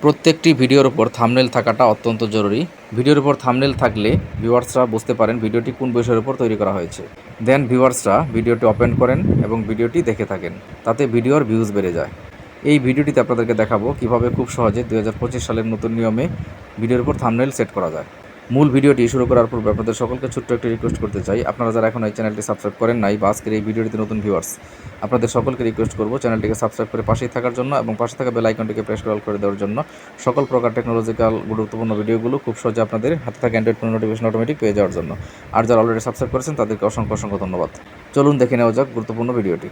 প্রত্যেকটি ভিডিওর উপর থাম্বনেল থাকাটা অত্যন্ত জরুরি। ভিডিওর উপর থাম্বনেল থাকলে ভিউয়ার্সরা বুঝতে পারেন ভিডিওটি কোন বিষয়ের উপর তৈরি করা হয়েছে। দেন ভিউয়ার্সরা ভিডিওটি ওপেন করেন এবং ভিডিওটি দেখে থাকেন, তাতে ভিডিওর ভিউজ বেড়ে যায়। এই ভিডিওটিতে আপনাদেরকে দেখাবো কিভাবে খুব সহজে 2025 সালের নতুন নিয়মে ভিডিওর উপর থাম্বনেল সেট করা যায়। মূল ভিডিওটি শুরু করার পূর্বে আপনাদের সকলকে ছোট্ট একটি রিকোয়েস্ট করতে চাই, আপনারা যারা এখন এই চ্যানেলটি সাবস্ক্রাইব করেন নাই বা আজকের এই ভিডিওটিতে নতুন ভিউয়ার্স, আপনাদের সকলকে রিকোয়েস্ট করব চ্যানেলটিকে সাবস্ক্রাইব করে পাশেই থাকার জন্য এবং পাশে থাকা বেল আইকনটিকে প্রেস করে দেওয়ার জন্য। সকল প্রকার টেকনোলজিক্যাল গুরুত্বপূর্ণ ভিডিওগুলো খুব সহজে আপনাদের হাতে থাকা অ্যান্ড্রয়েড ফোন নোটিফিকেশন অটোমেটিক পেয়ে যাওয়ার জন্য। আর যারা অলরেডি সাবস্ক্রাইব করেছেন তাদেরকে অসংখ্য অসংখ্য ধন্যবাদ। চলুন দেখে নেওয়া যাক গুরুত্বপূর্ণ ভিডিওটি।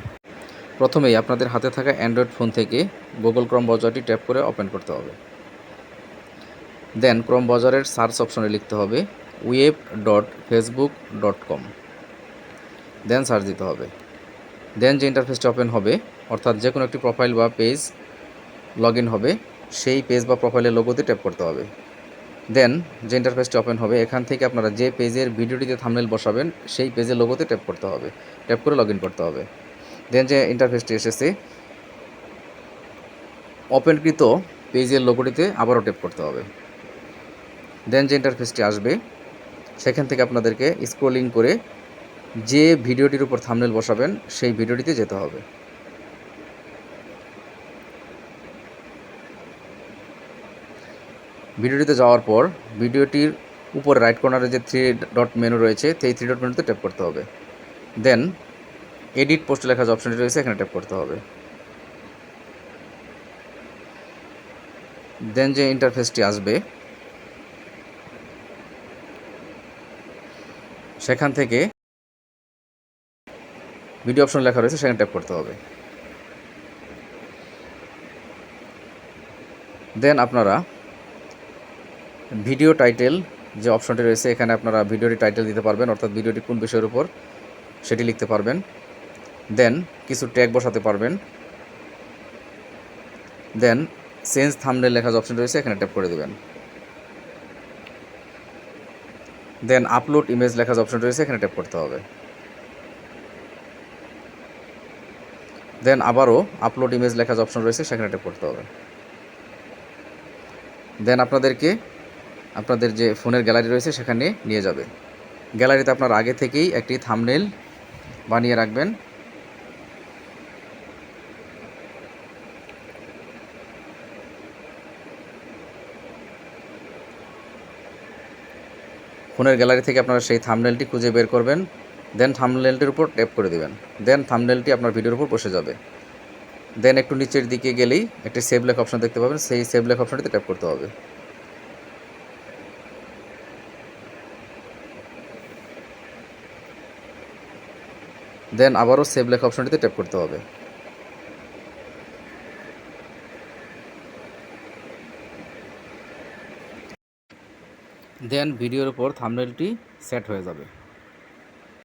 প্রথমেই আপনাদের হাতে থাকা অ্যান্ড্রয়েড ফোন থেকে গুগল ক্রোম ব্রাউজারটি ট্যাপ করে ওপেন করতে হবে। দেন ক্রোম ব্রাউজারের সার্চ অপশনে লিখতে হবে web.facebook.com। দেন সার্চ দিতে হবে। দেন যে ইন্টারফেসটি ওপেন হবে, অর্থাৎ যে কোনো একটি প্রোফাইল বা পেজ লগ ইন হবে, সেই পেজ বা প্রোফাইলের লোগোতে ট্যাপ করতে হবে। দেন যে ইন্টারফেসটি ওপেন হবে, এখান থেকে আপনারা যে পেজের ভিডিওটিতে থাম্বনেল বসাবেন সেই পেজের লোগোতে ট্যাপ করতে হবে, ট্যাপ করে লগ ইন করতে হবে। দেন যে ইন্টারফেসটি এসেছে, ওপেনকৃত পেজের লোগোটিতে আবারও ট্যাপ করতে হবে। দেন যে ইন্টারফেসটি আসবে, সেখান থেকে আপনাদেরকে স্ক্রলিং করে যে ভিডিওটির উপর থাম্বনেল বসাবেন সেই ভিডিওটিতে যেতে হবে। ভিডিওটিতে যাওয়ার পর ভিডিওটির উপরে রাইট কর্নারে যে 3 ডট মেনু রয়েছে সেই 3 ডট মেনুতে ট্যাপ করতে হবে। দেন এডিট পোস্ট লেখা যে অপশনটি রয়েছে এখানে ট্যাপ করতে হবে। দেন যে ইন্টারফেসটি আসবে, সেখান থেকে ভিডিও অপশন লেখা রয়েছে সেখানে ট্যাপ করতে হবে। দেন আপনারা ভিডিও টাইটেল যে অপশনটি রয়েছে এখানে আপনারা ভিডিওটি টাইটেল দিতে পারবেন, অর্থাৎ ভিডিওটি কোন বিষয়ের উপর সেটি লিখতে পারবেন। দেন কিছু ট্যাগ বসাতে পারবেন। দেন চেঞ্জ থাম্বনেল লেখা যে অপশন রয়েছে এখানে ট্যাপ করে দেবেন। দেন আপলোড ইমেজ লেখা যে অপশন রয়েছে এখানে ট্যাপ করতে হবে। দেন আবারও আপলোড ইমেজ লেখা যে অপশন রয়েছে সেখানে ট্যাপ করতে হবে। দেন আপনাদেরকে আপনাদের যে ফোনের গ্যালারি রয়েছে সেখানে নিয়ে যাবে। গ্যালারিতে আপনার আগে থেকেই একটি থাম্বনেল বানিয়ে রাখবেন। ফোনের গ্যালারি থেকে আপনারা সেই থাম্বনেলটি খুঁজে বের করবেন। দেন থাম্বনেলটির উপর ট্যাপ করে দেবেন। দেন থাম্বনেলটি আপনার ভিডিওর উপর বসে যাবে। দেন একটু নিচের দিকে গেলেই একটি সেভ লেখা অপশন দেখতে পাবেন, সেই সেভ লেখা অপশনটিতে ট্যাপ করতে হবে। দেন আবারও সেভ লেখা অপশনটিতে ট্যাপ করতে হবে। দেন ভিডিওর উপর থাম্বনেলটি সেট হয়ে যাবে।